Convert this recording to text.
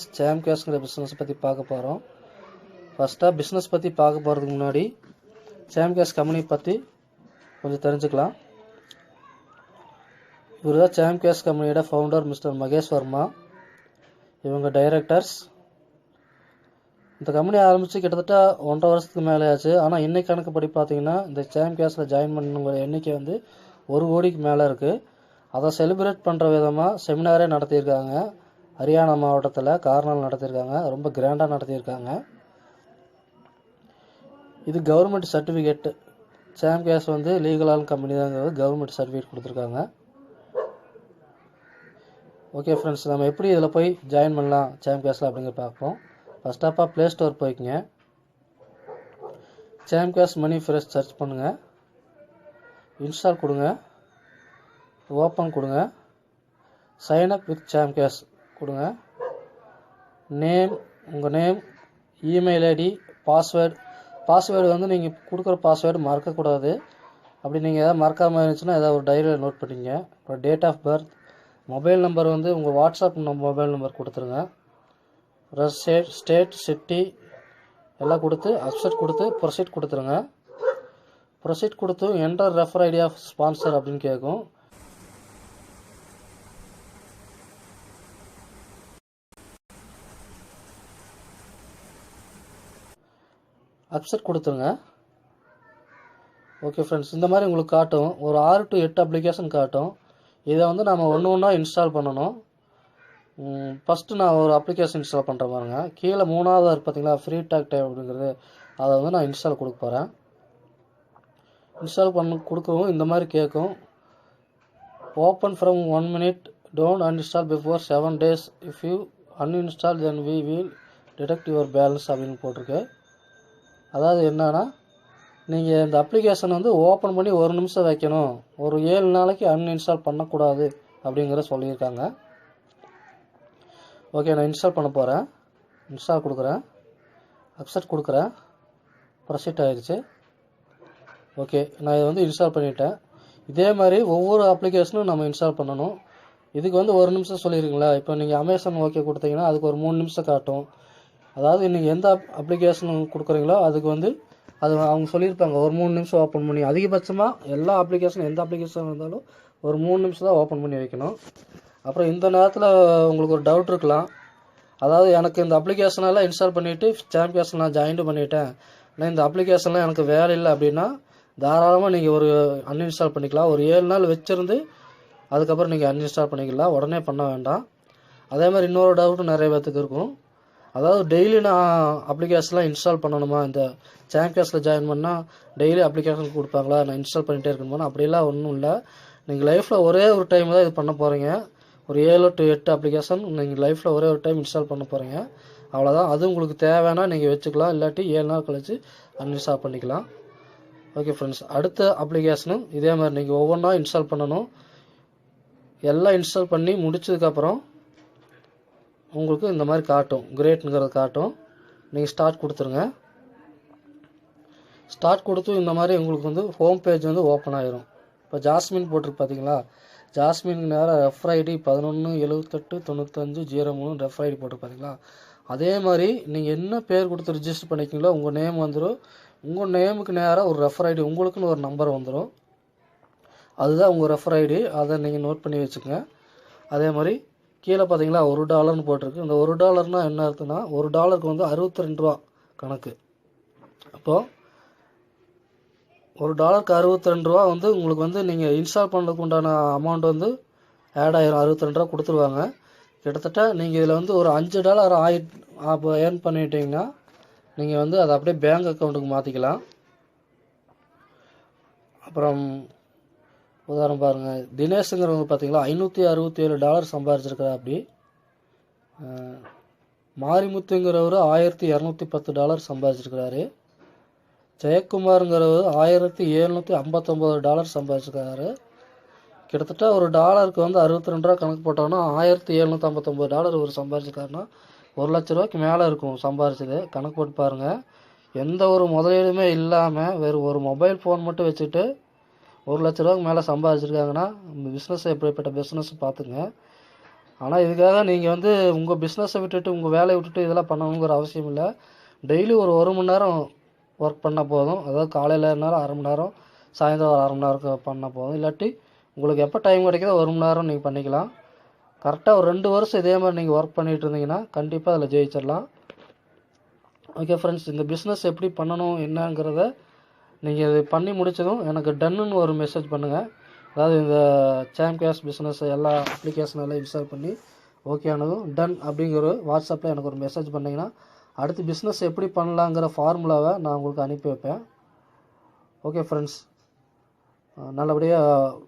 ஸ்டாம் கேஷ்ங்கிற business பற்றி பார்க்க போகிறோம். ஃபஸ்ட்டாக பிஸ்னஸ் பற்றி பார்க்க போகிறதுக்கு முன்னாடி ஸ்டாம் கேஷ் கம்பெனி பற்றி கொஞ்சம் தெரிஞ்சுக்கலாம். இவர் தான் ஸ்டாம் கேஷ் கம்பெனியோட ஃபவுண்டர் மிஸ்டர் மகேஷ் வர்மா. இவங்க டைரக்டர்ஸ். இந்த கம்பெனி ஆரம்பித்து கிட்டத்தட்ட 1.5 வருஷத்துக்கு மேலே ஆச்சு. ஆனால் இன்னைக்கு கணக்குப்படி பார்த்தீங்கன்னா இந்த ஸ்டாம் கேஷில் ஜாயின் பண்ணவங்க எண்ணிக்கை வந்து 1 கோடிக்கு மேலே இருக்குது. அதை செலிப்ரேட் பண்ணுற விதமாக செமினாரே நடத்தியிருக்காங்க. ஹரியானா மாவட்டத்தில் கார்னால் நடத்தியிருக்காங்க. ரொம்ப கிராண்டாக நடத்தியிருக்காங்க. இது கவர்மெண்ட் சர்டிஃபிகேட்டு. ஸ்டாம் கேஷ் வந்து லீகலான கம்பெனி தாங்கிறது கவர்மெண்ட் சர்டிஃபிகேட் கொடுத்துருக்காங்க. ஓகே ஃப்ரெண்ட்ஸ், நம்ம எப்படி இதில் போய் ஜாயின் பண்ணலாம் ஸ்டாம் கேஷில் அப்படிங்கிற பார்ப்போம். ஃபஸ்ட் ஆஃபாக ப்ளே ஸ்டோர் போய்க்குங்க. Stamcash money fresh search பண்ணுங்கள். இன்ஸ்டால் கொடுங்க. ஓப்பன் கொடுங்க. Sign up with Stamcash கொடுங்க. நேம், உங்கள் நேம், இமெயில் ஐடி, பாஸ்வேர்டு வந்து நீங்கள் கொடுக்குற பாஸ்வேர்டு மறக்கக்கூடாது. அப்படி நீங்கள் எதாவது மறக்காமல் இருந்துச்சுன்னா ஏதாவது ஒரு டைரியில் நோட் பண்ணிங்க. அப்புறம் date of birth, mobile number வந்து உங்கள் வாட்ஸ்அப் மொபைல் நம்பர் கொடுத்துருங்க. ஸ்டேட், சிட்டி எல்லாம் கொடுத்து அக்செப்ட் கொடுத்து ப்ரொசீட் கொடுத்துருங்க. ப்ரொசீட் கொடுத்து enter refer ID of sponsor அப்படின்னு கேட்கும். அக்செப்ட் கொடுத்துருங்க. ஓகே ஃப்ரெண்ட்ஸ், இந்த மாதிரி உங்களுக்கு காட்டும். ஒரு 6 to 8 அப்ளிகேஷன் காட்டும். இதை வந்து நம்ம ஒன்று ஒன்றா இன்ஸ்டால் பண்ணணும். ஃபஸ்ட்டு நான் ஒரு அப்ளிகேஷன் இன்ஸ்டால் பண்ணுற பாருங்க. கீழே 3வது இருக்குது பார்த்தீங்களா, ஃப்ரீ டாக் டைம் அப்படிங்கிறது. அதை வந்து நான் இன்ஸ்டால் கொடுக்க போகிறேன். இன்ஸ்டால் கொடுக்கவும் இந்த மாதிரி கேட்கும். Open from 1 minute, don't uninstall before 7 days. If you uninstall then we will detect your balance அப்படின்னு போட்டிருக்கு. அதாவது என்னன்னா, நீங்கள் இந்த அப்ளிகேஷன் வந்து ஓப்பன் பண்ணி 1 நிமிஷம் வைக்கணும், ஒரு 7 நாளைக்கு அன்இன்ஸ்டால் பண்ணக்கூடாது அப்படிங்கிறத சொல்லியிருக்காங்க. ஓகே, நான் இன்ஸ்டால் பண்ண போகிறேன். இன்ஸ்டால் கொடுக்குறேன். அக்செப்ட் கொடுக்குறேன். ப்ரொசீட் ஆயிடுச்சு. ஓகே, நான் இதை வந்து இன்ஸ்டால் பண்ணிட்டேன். இதே மாதிரி ஒவ்வொரு அப்ளிகேஷனும் நம்ம இன்ஸ்டால் பண்ணணும். இதுக்கு வந்து 1 நிமிஷம் சொல்லியிருக்கீங்களா. இப்போ நீங்கள் அமேசான் ஓகே கொடுத்தீங்கன்னா அதுக்கு ஒரு 3 நிமிஷம் காட்டும். அதாவது நீங்கள் எந்த அப்ளிகேஷன் கொடுக்குறீங்களோ அதுக்கு வந்து அது அவங்க சொல்லியிருப்பாங்க ஒரு 3 நிமிஷம் ஓப்பன் பண்ணி. அதிகபட்சமாக எல்லா அப்ளிகேஷனும் எந்த அப்ளிகேஷன் இருந்தாலும் ஒரு 3 நிமிஷம் தான் ஓப்பன் பண்ணி வைக்கணும். அப்புறம் இந்த நேரத்தில் உங்களுக்கு ஒரு டவுட் இருக்கலாம். அதாவது எனக்கு இந்த அப்ளிகேஷனெல்லாம் இன்ஸ்டால் பண்ணிவிட்டு ஸ்டாம் கேஷ் நான் ஜாயின் பண்ணிட்டேன், ஆனால் இந்த அப்ளிகேஷன்லாம் எனக்கு வேலை இல்லை அப்படின்னா தாராளமாக நீங்கள் ஒரு அன்இன்ஸ்டால் பண்ணிக்கலாம். ஒரு 7 நாள் வச்சுருந்து அதுக்கப்புறம் நீங்கள் அன்இன்ஸ்டால் பண்ணிக்கலாம். உடனே பண்ண வேண்டாம். அதே மாதிரி இன்னொரு டவுட்டும் நிறைய பேர்த்துக்கு இருக்கும். அதாவது டெய்லி நான் அப்ளிகேஷன்லாம் இன்ஸ்டால் பண்ணணுமா, இந்த ஸ்டாம் கேஷில் ஜாயின் பண்ணால் டெய்லி அப்ளிகேஷன் கொடுப்பாங்களா, நான் இன்ஸ்டால் பண்ணிகிட்டே இருக்கணுமா? அப்படிலாம் ஒன்றும் இல்லை. நீங்கள் லைஃப்பில் ஒரே ஒரு டைம் தான் இது பண்ண போகிறீங்க. ஒரு 7 to 8 அப்ளிகேஷன் நீங்கள் லைஃப்பில் ஒரே ஒரு டைம் இன்ஸ்டால் பண்ண போகிறீங்க. அவ்வளோதான். அது உங்களுக்கு தேவைன்னா நீங்கள் வச்சுக்கலாம், இல்லாட்டி 7 நாள் கழிச்சு அன்இன்ஸ்டால் பண்ணிக்கலாம். ஓகே ஃப்ரெண்ட்ஸ், அடுத்த அப்ளிகேஷனும் இதே மாதிரி நீங்கள் ஒவ்வொன்றா இன்ஸ்டால் பண்ணணும். எல்லாம் இன்ஸ்டால் பண்ணி முடிச்சதுக்கப்புறம் உங்களுக்கு இந்த மாதிரி காட்டும், கிரேட்ங்கிறது காட்டும். நீங்கள் ஸ்டார்ட் கொடுத்துருங்க. ஸ்டார்ட் கொடுத்து இந்த மாதிரி உங்களுக்கு வந்து ஹோம் பேஜ் வந்து ஓப்பன் ஆயிரும். இப்போ ஜாஸ்மின் போட்டிருக்கு பார்த்தீங்களா, ஜாஸ்மின் நேரம் ரெஃபர் ஐடி 11789503 ரெஃபர் ஐடி போட்டிருக்கு பார்த்தீங்களா. அதே மாதிரி நீங்கள் என்ன பேர் கொடுத்து ரிஜிஸ்டர் பண்ணிக்கிங்களோ உங்கள் நேம் வந்துடும். உங்கள் நேமுக்கு நேராக ஒரு ரெஃபர் ஐடி, உங்களுக்குன்னு ஒரு நம்பர் வந்துடும். அதுதான் உங்கள் ரெஃபர் ஐடி. அதை நீங்கள் நோட் பண்ணி வச்சுக்கோங்க. அதே மாதிரி கீழே பார்த்தீங்களா $1 போட்டிருக்கு. இந்த $1 என்ன அர்த்தம்னா, $1 வந்து 62 ரூபா கணக்கு. அப்போது $1 62 ரூபா வந்து உங்களுக்கு வந்து நீங்கள் இன்ஸ்டால் பண்ணுறதுக்கு உண்டான அமௌண்ட் வந்து ஆட் ஆயிரும். 62 ரூபா கொடுத்துருவாங்க. கிட்டத்தட்ட நீங்கள் இதில் வந்து ஒரு $5 ஏர்ன் பண்ணிட்டீங்கன்னா நீங்கள் வந்து அதை அப்படியே பேங்க் அக்கௌண்ட்டுக்கு மாற்றிக்கலாம். அப்புறம் உதாரணம் பாருங்கள், தினேஷுங்கிறவங்க பார்த்தீங்களா $567 சம்பாதிச்சிருக்கிறா. அப்படி மாரிமுத்துங்கிறவர் $1210 சம்பாதிச்சிருக்கிறாரு. ஜெயக்குமாருங்கிறவர் $1759 சம்பாதிச்சிருக்காரு. கிட்டத்தட்ட ஒரு டாலருக்கு வந்து 62 ரூபா கணக்கு போட்டோன்னா $1759 ஒரு சம்பாதிச்சிருக்காருன்னா 1 லட்ச ரூபாய்க்கு மேலே இருக்கும் சம்பாதிச்சது. கணக்கு போட்டு பாருங்கள். எந்த ஒரு முதலீடுமே இல்லாமல் வெறும் ஒரு மொபைல் ஃபோன் மட்டும் வச்சுட்டு 1 லட்ச ரூபாய்க்கு மேலே சம்பாதிச்சிருக்காங்கன்னா இந்த பிஸ்னஸ் எப்படிப்பட்ட பிஸ்னஸ் பார்த்துங்க. ஆனால் இதுக்காக நீங்கள் வந்து உங்கள் பிஸ்னஸை விட்டுட்டு உங்கள் வேலையை விட்டுட்டு இதெல்லாம் பண்ணணுங்கிற அவசியம் இல்லை. டெய்லி ஒரு மணி நேரம் ஒர்க் பண்ணால் போதும். அதாவது காலையில் நேரம் 1/2 மணி நேரம், சாயந்தரம் ஒரு 1/2 மணி நேரம் பண்ணால் போதும். இல்லாட்டி உங்களுக்கு எப்போ டைம் கிடைக்குதோ 1 மணி நேரம் நீங்கள் பண்ணிக்கலாம். கரெக்டாக ஒரு 2 வருஷம் இதே மாதிரி நீங்கள் ஒர்க் பண்ணிகிட்டு இருந்தீங்கன்னா கண்டிப்பாக அதில் ஜெயிச்சிடலாம். ஓகே ஃப்ரெண்ட்ஸ், இந்த பிஸ்னஸ் எப்படி பண்ணணும் என்னங்கிறத நீங்கள் இது பண்ணி முடித்ததும் எனக்கு டன்னுன்னு ஒரு மெசேஜ் பண்ணுங்கள். அதாவது இந்த சாம்கேஸ் பிஸ்னஸ் எல்லா அப்ளிகேஷன் எல்லாம் இன்ஸ்டால் பண்ணி ஓகே ஆனதும் டன் அப்படிங்கிற வாட்ஸ்அப்பில் எனக்கு ஒரு மெசேஜ் பண்ணிங்கன்னா அடுத்து பிஸ்னஸ் எப்படி பண்ணலாங்கிற ஃபார்முலாவை நான் உங்களுக்கு அனுப்பி வைப்பேன். ஓகே ஃப்ரெண்ட்ஸ், நல்லபடியாக